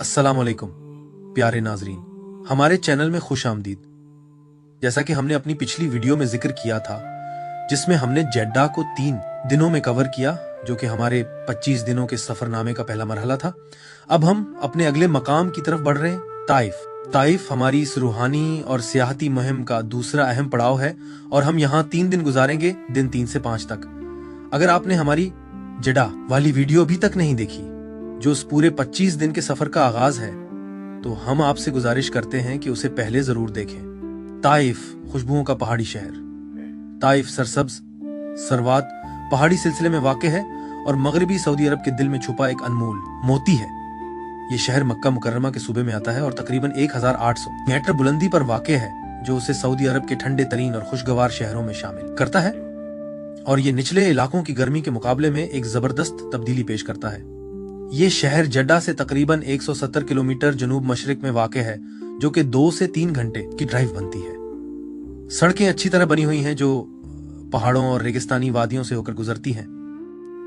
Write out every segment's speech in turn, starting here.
अस्सलाम वालेकुम प्यारे नाजरीन, हमारे चैनल में खुश आमदीद। जैसा कि हमने अपनी पिछली वीडियो में जिक्र किया था, जिसमें हमने जेड्डा को 3 दिनों में कवर किया, जो कि हमारे 25 दिनों के सफरनामे का पहला मरहला था। अब हम अपने अगले मकाम की तरफ बढ़ रहे हैं, ताइफ। ताइफ हमारी इस रूहानी और सियाहती मुहिम का दूसरा अहम पड़ाव है और हम यहाँ 3 दिन गुजारेंगे, दिन 3 से 5 तक। अगर आपने हमारी जेड्डा वाली वीडियो अभी तक नहीं देखी, जो उस पूरे 25 दिन के सफर का आगाज है, तो हम आपसे गुजारिश करते हैं कि उसे पहले जरूर देखें। ताइफ खुशबुओं का पहाड़ी शहर। ताइफ सरसब्ज सरवात पहाड़ी सिलसिले में वाक़ है और मगरबी सऊदी अरब के दिल में छुपा एक अनमोल मोती है। ये शहर मक्का मुकर्रमा के सूबे में आता है और तकरीबन 1800 मीटर बुलंदी पर वाक़ है, जो उसे सऊदी अरब के ठंडे तरीन और खुशगवार शहरों में शामिल करता है और ये निचले इलाकों की गर्मी के मुकाबले में एक जबरदस्त तब्दीली पेश करता है। ये शहर जेड्डा से तकरीबन 170 किलोमीटर जनूब मशरिक में वाक़ है, जो कि 2 से 3 घंटे की ड्राइव बनती है। सड़कें अच्छी तरह बनी हुई हैं, जो पहाड़ों और रेगिस्तानी वादियों से होकर गुजरती हैं।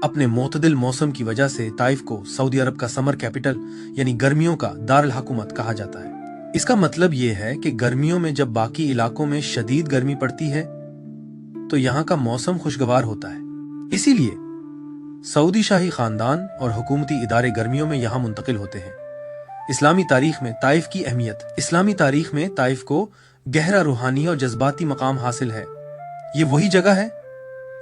अपने मोतदिल मौसम की वजह से ताइफ को सऊदी अरब का समर कैपिटल यानी गर्मियों का दारुल हुकूमत कहा जाता है। इसका मतलब ये है कि गर्मियों में जब बाकी इलाकों में शदीद गर्मी पड़ती है, तो यहाँ का मौसम खुशगवार होता है। इसीलिए सऊदी शाही खानदान और हुकूमती इदारे गर्मियों में यहाँ मुंतकिल होते हैं। इस्लामी तारीख में ताइफ की अहमियत। इस्लामी तारीख में ताइफ को गहरा रूहानी और जज्बाती मकाम हासिल है। ये वही जगह है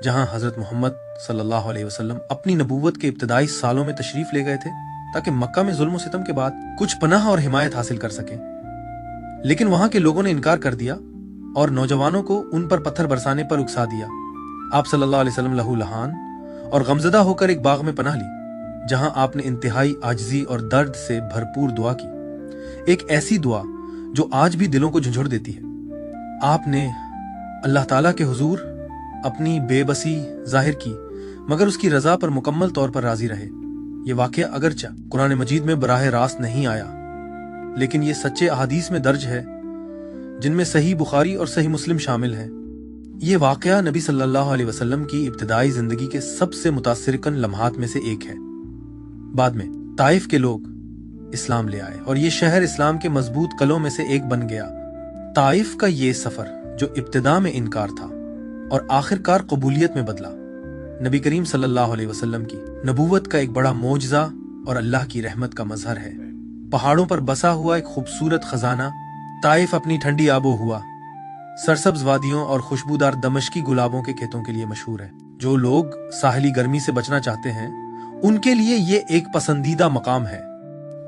जहाँ हजरत मोहम्मद सल्लल्लाहु अलैहि वसल्लम अपनी नबूवत के इब्तदाई सालों में तशरीफ ले गए थे, ताकि मक्का में जुल्म सितम के बाद कुछ पनाह और हिमायत हासिल कर सकें। लेकिन वहां के लोगों ने इनकार कर दिया और नौजवानों को उन पर पत्थर बरसाने पर उकसा दिया। आप सल्लल्लाहु अलैहि वसल्लम लहू लहान और गमजदा होकर एक बाग में पनाह ली, जहां आपने इंतहाई आजिजी और दर्द से भरपूर दुआ की, एक ऐसी दुआ जो आज भी दिलों को झंझोड़ देती है। आपने अल्लाह ताला के हुजूर अपनी बेबसी जाहिर की, मगर उसकी रजा पर मुकम्मल तौर पर राजी रहे। ये वाकया अगरचा कुरान मजीद में बराह रास्त नहीं आया, लेकिन ये सच्चे अहादीस में दर्ज है, जिनमें सही बुखारी और सही मुस्लिम शामिल है। ये वाकया नबी सल्लल्लाहु अलैहि वसल्लम की इब्तिदाई जिंदगी के सबसे मुतासिरकन लम्हात में से एक है। बाद में ताइफ के लोग इस्लाम ले आए और ये शहर इस्लाम के मजबूत कलों में से एक बन गया। ताइफ का ये सफर, जो इब्तिदा में इनकार था और आखिरकार कबूलियत में बदला, नबी करीम सल्लल्लाहु अलैहि वसल्लम की नबूवत का एक बड़ा मोजज़ा और अल्लाह की रहमत का मजहर है। पहाड़ों पर बसा हुआ एक खूबसूरत खजाना, ताइफ अपनी ठंडी आबो हुआ, सरसब्ज वादियों और खुशबूदार दमश्की गुलाबों के खेतों के लिए मशहूर है। जो लोग साहली गर्मी से बचना चाहते हैं, उनके लिए ये एक पसंदीदा मकाम है।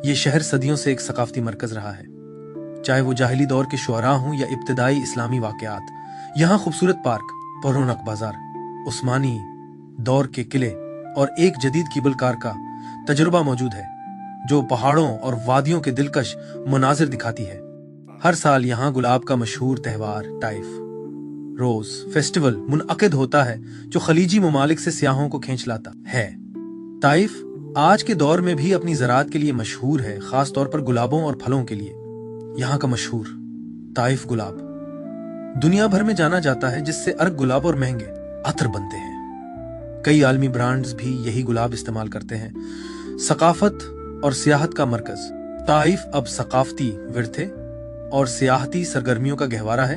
ये शहर सदियों से एक सकाफती मरकज रहा है, चाहे वो जाहिली दौर के शुअरा हों या इब्तिदाई इस्लामी वाकयात। यहाँ खूबसूरत पार्क, पुरौनक बाजार, उस्मानी दौर के किले और एक जदीद कीबलकार का तजुर्बा मौजूद है, जो पहाड़ों और वादियों के दिलकश मनाजिर दिखाती है। हर साल यहाँ गुलाब का मशहूर त्यौहार ताइफ रोज फेस्टिवल मुनअकिद होता है, जो खलीजी ममालिक से सियाहों को खींच लाता है। ताइफ आज के दौर में भी अपनी ज़राअत के लिए मशहूर है, खास तौर पर गुलाबों और फलों के लिए। यहाँ का मशहूर ताइफ गुलाब दुनिया भर में जाना जाता है, जिससे अर्क गुलाब और महंगे अतर बनते हैं। कई आलमी ब्रांड्स भी यही गुलाब इस्तेमाल करते हैं। सकाफत और सियाहत का मरकज ताइफ अब सकाफती विरथे और सियाहती सरगर्मियों का गहवारा है।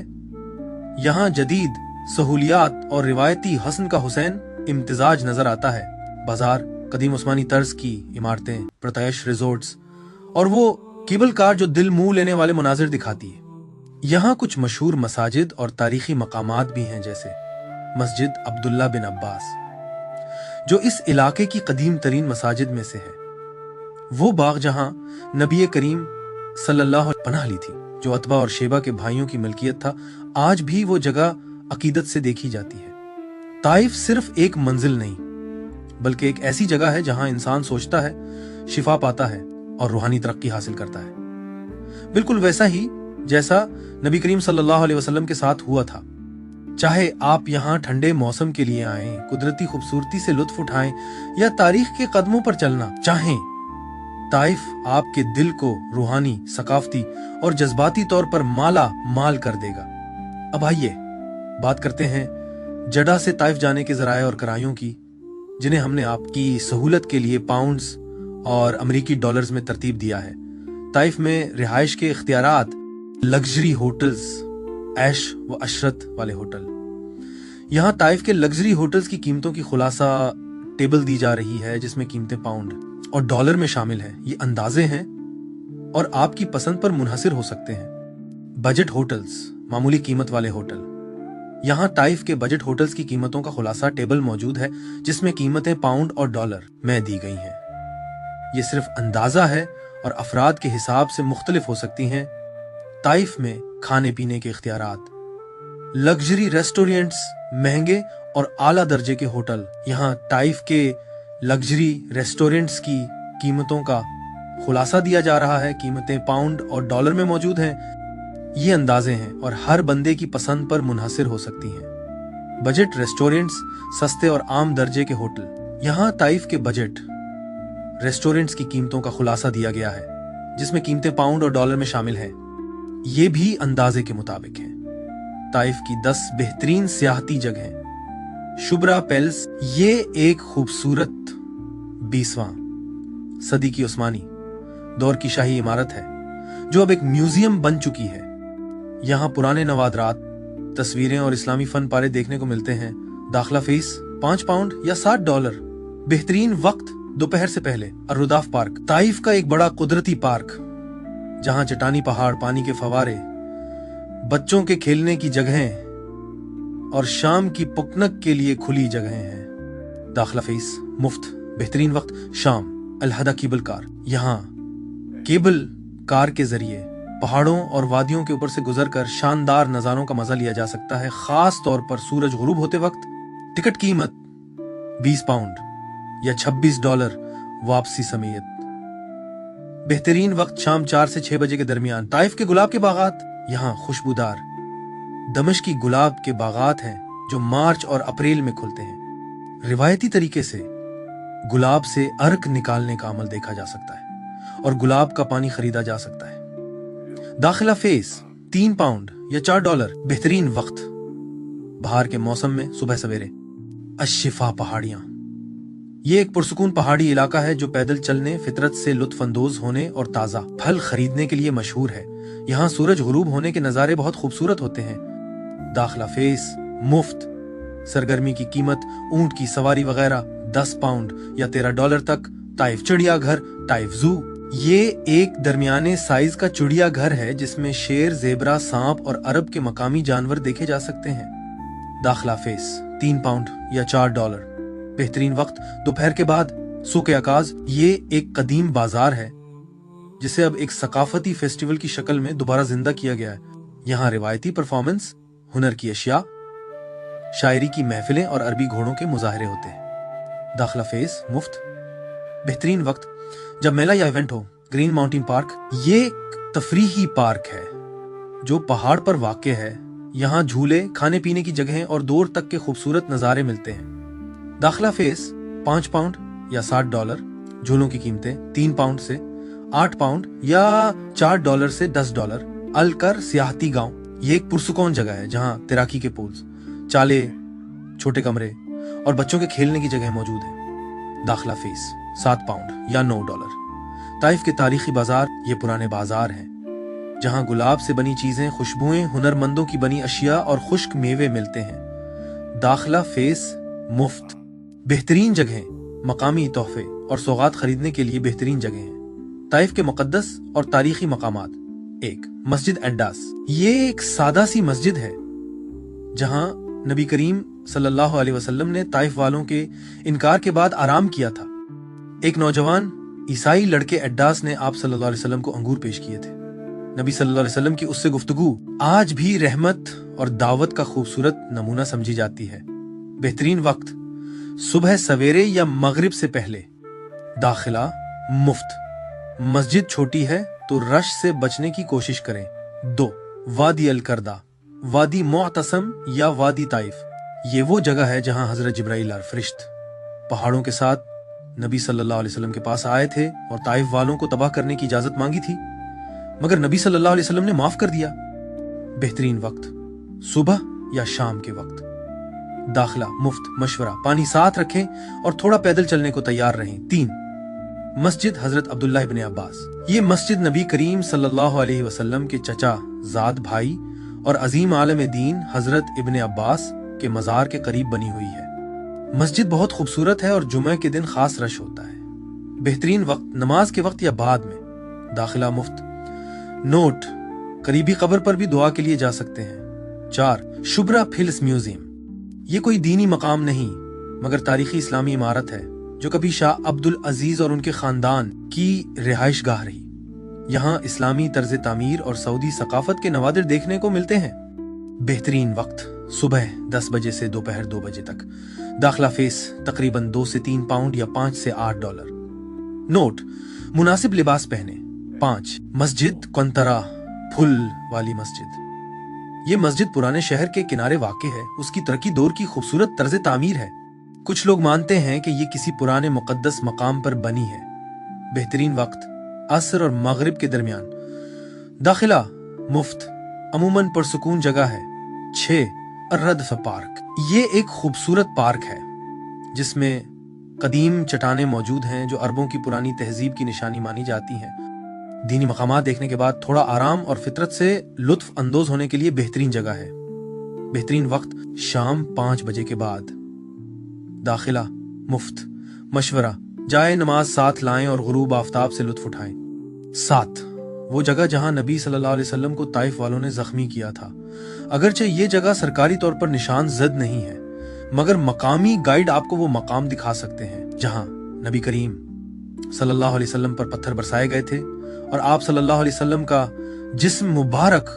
यहाँ जदीद सहूलियात और रिवायती हसन का हुसैन इम्तिजाज नजर आता है। बाजार, कदीम उस्मानी तर्ज की इमारतें, प्रतयश रिजोर्ट्स और वो केबल कार जो दिल मुंह लेने वाले मनाजिर दिखाती है। यहाँ कुछ मशहूर मसाजिद और तारीखी मकामात भी हैं, जैसे मस्जिद अब्दुल्ला बिन अब्बास, जो इस इलाके की कदीम तरीन मसाजिद में से है। वो बाग जहाँ नबी करीम सल्लल्लाहु अलैहि पनाह ली थी, जो अतबा और शेबा के भाइयों की मिल्कियत था, आज भी वो जगह अकीदत से देखी जाती है। ताइफ सिर्फ एक मंजिल नहीं, बल्कि एक ऐसी जगह है जहां इंसान सोचता है, शिफा पाता है और रूहानी तरक्की हासिल करता है। बिल्कुल वैसा ही जैसा नबी करीम सल्लल्लाहु अलैहि वसल्लम के साथ हुआ था। चाहे आप यहाँ ठंडे मौसम के लिए आएं, कुदरती खूबसूरती से लुत्फ उठाएं या तारीख के कदमों पर चलना चाहें, ताइफ आपके दिल को रूहानी, सकाफती और जज्बाती तौर पर माला माल कर देगा। अब आइए बात करते हैं जेड्डा से ताइफ जाने के ज़राए और करायों की, जिन्हें हमने आपकी सहूलत के लिए पाउंड्स और अमेरिकी डॉलर्स में तरतीब दिया है। ताइफ में रिहाइश के इख्तियारात, लग्जरी होटल्स, ऐश व अशरत वाले होटल। यहाँ ताइफ के लग्जरी होटल्स की कीमतों की खुलासा टेबल दी जा रही है, जिसमें कीमतें पाउंड और डॉलर में शामिल है। ये अंदाजे हैं और आपकी पसंद पर मुनहसिर हो सकते हैं। बजट होटल्स, मामूली कीमत वाले होटल। यहाँ ताइफ के बजट होटल्स की कीमतों का खुलासा टेबल मौजूद है, जिसमें कीमतें पाउंड और डॉलर में दी गई हैं। ये सिर्फ अंदाजा है और अफराद के हिसाब से मुख्तलिफ हो सकती हैं। ताइफ में खाने पीने के इख्तियारात, लग्जरी रेस्टोरेंट्स, महंगे और आला दर्जे के होटल। यहाँ ताइफ के लग्जरी रेस्टोरेंट्स की कीमतों का खुलासा दिया जा रहा है। कीमतें पाउंड और डॉलर में मौजूद हैं। ये अंदाजे हैं और हर बंदे की पसंद पर मुनहसिर हो सकती हैं। बजट रेस्टोरेंट्स, सस्ते और आम दर्जे के होटल। यहाँ ताइफ के बजट रेस्टोरेंट्स की कीमतों का खुलासा दिया गया है, जिसमें कीमतें पाउंड और डॉलर में शामिल हैं। ये भी अंदाजे के मुताबिक हैं। ताइफ की 10 बेहतरीन सियाहती जगहें। शुब्रा पैलेस, ये एक खूबसूरत 20वां सदी की उस्मानी दौर की शाही इमारत है, जो अब एक म्यूजियम बन चुकी है। यहाँ पुराने नवादरात, तस्वीरें और इस्लामी फन पारे देखने को मिलते हैं। दाखिला फीस 5 पाउंड या $60। बेहतरीन वक्त दोपहर से पहले। अर्रुदाफ पार्क, ताइफ का एक बड़ा कुदरती पार्क, जहां चट्टानी पहाड़, पानी के फवारे, बच्चों के खेलने की जगहें और शाम की पिकनिक के लिए खुली जगहें हैं। दाखिला फीस मुफ्त। बेहतरीन वक्त शाम। अलहदा केबल कार, यहाँ केबल कार के जरिए पहाड़ों और वादियों के ऊपर से गुजरकर शानदार नजारों का मजा लिया जा सकता है, खास तौर पर सूरज गुरूब होते वक्त। टिकट कीमत 20 पाउंड या $26 वापसी समेत। बेहतरीन वक्त शाम 4 से 6 बजे के दरमियान। ताइफ के गुलाब के बागात, यहाँ खुशबूदार दमिश्की गुलाब के बागात हैं, जो मार्च और अप्रैल में खुलते हैं। रिवायती तरीके से गुलाब से अर्क निकालने का अमल देखा जा सकता है और गुलाब का पानी खरीदा जा सकता है। दाखिला फीस 3 पाउंड या $4। बेहतरीन वक्त बहार के मौसम में सुबह सवेरे। अशिफा पहाड़ियां, ये एक पुरसुकून पहाड़ी इलाका है, जो पैदल चलने, फितरत से लुत्फ अंदोज होने और ताजा फल खरीदने के लिए मशहूर है। यहाँ सूरज गुरूब होने के नजारे बहुत खूबसूरत होते हैं। दाखिला फीस मुफ्त। सरगर्मी की कीमत, ऊंट की सवारी वगैरह 10 पाउंड या $13 तक। ताइफ चिड़ियाघर, ताइफ जू, ये एक दरमियाने साइज का चिड़ियाघर है, जिसमें शेर, जेबरा, सांप और अरब के मकामी जानवर देखे जा सकते हैं। दाखिला फीस 3 पाउंड या $4। बेहतरीन वक्त दोपहर के बाद। सूक़ अकाज, ये एक कदीम बाजार है, जिसे अब एक सकाफती फेस्टिवल की शक्ल में दोबारा जिंदा किया गया है। यहाँ रिवायती परफॉर्मेंस, हुनर की अशिया, शायरी की महफिलें और अरबी घोड़ों के मुजाहरे होते हैं। दाखिला फीस मुफ्त। बेहतरीन वक्त जब मेला या इवेंट हो। ग्रीन माउंटेन पार्क, ये एक तफरीही पार्क है जो पहाड़ पर वाक़ है। यहाँ झूले, खाने पीने की जगहें और दूर तक के खूबसूरत नज़ारे मिलते हैं। दाखिला फीस 5 पाउंड या $60। झूलों की कीमतें 3 पाउंड से 8 पाउंड या $4 से $10। अलकर सियाहती गांव, ये एक पुरसुकून जगह है, जहाँ तैराकी के पूल्स, चाले, छोटे कमरे और बच्चों के खेलने की जगह मौजूद है। दाखिला फीस 7 पाउंड या $9। ताइफ के तारीखी बाजार, ये पुराने बाजार हैं, जहां गुलाब से बनी चीजें, खुशबुएं, हुनरमंदों की बनी अशिया और खुश्क मेवे मिलते हैं। दाखिला फीस मुफ्त। बेहतरीन जगहें, मकामी तोहफे और सौगात खरीदने के लिए बेहतरीन जगह हैं। ताइफ के मुकद्दस और तारीखी मकामात। 1. मस्जिद एड्डास, ये एक सादा सी मस्जिद है, जहां नबी करीम सल्लल्लाहु अलैहि वसल्लम ने ताइफ वालों के इनकार के बाद आराम किया था। एक नौजवान ईसाई लड़के एड्डास ने आप सल्लल्लाहु अलैहि वसल्लम को अंगूर पेश किए थे। नबी सल्लल्लाहु अलैहि वसल्लम की उससे गुफ्तगू आज भी रहमत और दावत का खूबसूरत नमूना समझी जाती है। बेहतरीन वक्त सुबह सवेरे या मगरिब से पहले। दाखिला मुफ्त। मस्जिद छोटी है तो रश से बचने की कोशिश करें। 2. वादी अल करदा, वादी मुअतसम या वादी ताइफ, ये वो जगह है जहां हजरत जिब्राइल फरिश्त पहाड़ों के साथ नबी सल्लल्लाहु अलैहि वसल्लम के पास आए थे और ताइफ वालों को तबाह करने की इजाजत मांगी थी, मगर नबी सल्लल्लाहु अलैहि वसल्लम ने माफ कर दिया। बेहतरीन वक्त सुबह या शाम के वक्त। दाखिला मुफ्त। मशवरा, पानी साथ रखें और थोड़ा पैदल चलने को तैयार रहें। 3. मस्जिद हजरत अब्दुल्लाह इब्न अब्बास। ये मस्जिद नबी करीम सल्लल्लाहु अलैहि वसल्लम के चचा जाद भाई और अजीम आलम दीन हजरत इब्न अब्बास के मजार के करीब बनी हुई है। मस्जिद बहुत खूबसूरत है और जुमे के दिन खास रश होता है। बेहतरीन वक्त नमाज के वक्त या बाद में। दाखिला मुफ्त। नोट, करीबी कब्र पर भी दुआ के लिए जा सकते हैं। 4. शुब्रा हिल्स म्यूजियम। ये कोई दीनी मकाम नहीं मगर तारीखी इस्लामी इमारत है जो कभी शाह अब्दुल अजीज और उनके खानदान की रिहाइश गाह रही। यहाँ इस्लामी तर्ज तामीर और सऊदी सकाफत के नवादिर देखने को मिलते हैं। बेहतरीन वक्त सुबह 10 बजे से दोपहर 2 बजे तक। दाखिला फीस तकरीबन 2 से 3 पाउंड या 5 से 8 डॉलर। नोट, मुनासिब लिबास पहने। 5. मस्जिद कंतरा फुल वाली मस्जिद। ये मस्जिद पुराने शहर के किनारे वाक़ है। उसकी तरक्की दौर की खूबसूरत तर्ज तामीर है। कुछ लोग मानते हैं कि ये किसी पुराने मुकद्दस मकाम पर बनी है। बेहतरीन वक्त असर और मगरिब के दरमियान। दाखिला मुफ्त, अमूमन पुरसुकून जगह है। 6. अर्रदफ पार्क। ये एक खूबसूरत पार्क है जिसमें कदीम चट्टानें मौजूद हैं जो अरबों की पुरानी तहजीब की निशानी मानी जाती हैं। दीनी मकामात देखने के बाद थोड़ा आराम और फितरत से लुत्फ अंदोज होने के लिए बेहतरीन जगह है। बेहतरीन वक्त शाम 5 बजे के बाद। दाखिला मुफ्त। मशवरा, जाए नमाज साथ लाएं और गुरूब आफ्ताब से लुत्फ उठाएं। 7. वो जगह जहां नबी सल्लल्लाहु अलैहि वसल्लम को ताइफ वालों ने जख्मी किया था। अगरचे ये जगह सरकारी तौर पर निशान जद नहीं है मगर मकामी गाइड आपको वो मकाम दिखा सकते हैं जहां नबी करीम सल्लल्लाहु अलैहि वसल्लम पर पत्थर बरसाए गए थे और आप सल्लल्लाहु अलैहि वसल्लम का जिस्म मुबारक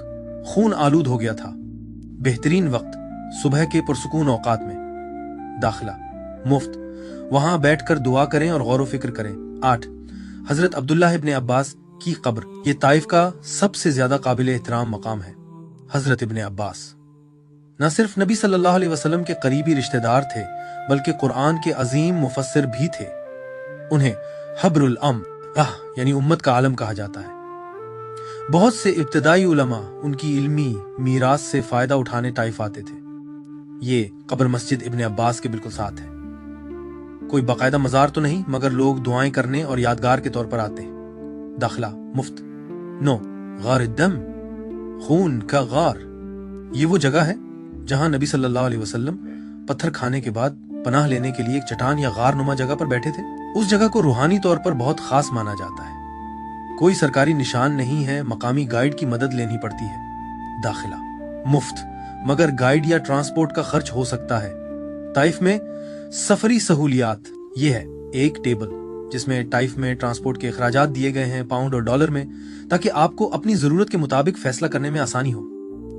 खून आलूद हो गया था। बेहतरीन वक्त सुबह के पुरसुकून औकात में। दाखिला मुफ्त। वहां बैठकर दुआ करें और गौर व फिक्र करें। 8. हजरत अब्दुल्लाह इब्न अब्बास की कब्र। ये ताइफ का सबसे ज्यादा काबिल एहतराम मकाम है। हजरत इब्न अब्बास न सिर्फ नबी सल्लल्लाहु अलैहि वसल्लम के करीबी रिश्तेदार थे बल्कि कुरान के अजीम मुफस्सिर भी थे। उन्हें हब्रुल यानी उम्मत का आलम कहा जाता है। बहुत से इब्तदाई उलमा उनकी इल्मी मीरास से फायदा उठाने ताइफ आते थे। ये कब्र मस्जिद इब्न अब्बास के बिल्कुल साथ है। कोई बाकायदा मजार तो नहीं मगर लोग दुआएं करने और यादगार के तौर पर आते हैं। दाखिला मुफ्त। 9. गार दम, खून का गार। ये वो जगह है जहां नबी सल्लल्लाहु अलैहि वसल्लम पत्थर खाने के बाद पनाह लेने के लिए एक चट्टान या गार नुमा जगह पर बैठे थे। उस जगह को रूहानी तौर पर बहुत खास माना जाता है। कोई सरकारी निशान नहीं है, मकामी गाइड की मदद लेनी पड़ती है। दाखिला मुफ्त मगर गाइड या ट्रांसपोर्ट का खर्च हो सकता है। ताइफ में सफरी सहूलियात। ये है एक टेबल जिसमें ताइफ में ट्रांसपोर्ट के अखराजात दिए गए हैं पाउंड और डॉलर में ताकि आपको अपनी जरूरत के मुताबिक फैसला करने में आसानी हो।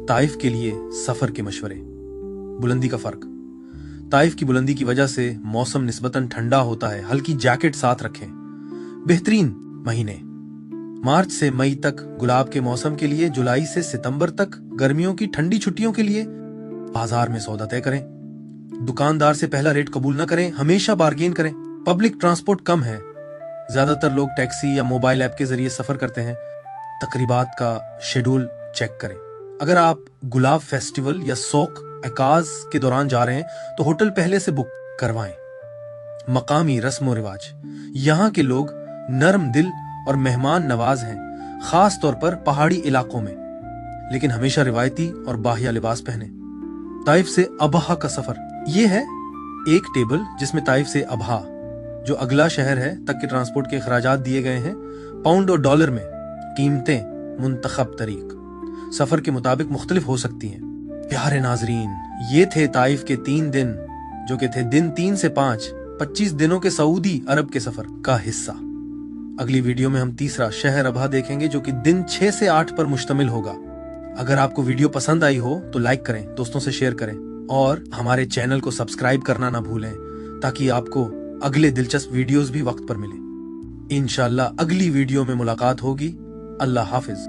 ताइफ के लिए सफर के मशवरे। बुलंदी का फर्क। ताइफ की बुलंदी की वजह से मौसम निस्बतन ठंडा होता है। हल्की जैकेट साथ रखें। बेहतरीन महीने मार्च से मई तक गुलाब के मौसम के लिए, जुलाई से सितंबर तक गर्मियों की ठंडी छुट्टियों के लिए। बाजार में सौदा तय करें। दुकानदार से पहला रेट कबूल न करें, हमेशा बार्गेन करें। पब्लिक ट्रांसपोर्ट कम है, ज्यादातर लोग टैक्सी या मोबाइल ऐप के जरिए सफर करते हैं। तकरीबात का शेड्यूल चेक करें। अगर आप गुलाब फेस्टिवल या सोक अकाज के दौरान जा रहे हैं तो होटल पहले से बुक करवाएं। मकामी रस्म और रिवाज। यहाँ के लोग नरम दिल और मेहमान नवाज हैं, खास तौर पर पहाड़ी इलाकों में, लेकिन हमेशा रिवायती और बाहिया लिबास पहने। ताइफ से अबहा का सफर। ये है एक टेबल जिसमें ताइफ से अबहा जो अगला शहर है तक के ट्रांसपोर्ट के अखराजात दिए गए हैं पाउंड और डॉलर में। कीमतें मुंतखब तरीक सफर के मुताबिक मुख्तलिफ हो सकती हैं। प्यारे नाजरीन, ये थे ताइफ के 3 दिन जो कि थे दिन 3 से 5 25 दिनों के सऊदी अरब के सफर का हिस्सा। अगली वीडियो में हम तीसरा शहर अबहा देखेंगे जो कि दिन 6 से 8 पर मुश्तमिल होगा। अगर आपको वीडियो पसंद आई हो तो लाइक करें, दोस्तों से शेयर करें और हमारे चैनल को सब्सक्राइब करना ना भूलें ताकि आपको अगले दिलचस्प वीडियोस भी वक्त पर मिले। इंशाअल्लाह अगली वीडियो में मुलाकात होगी। अल्लाह हाफिज।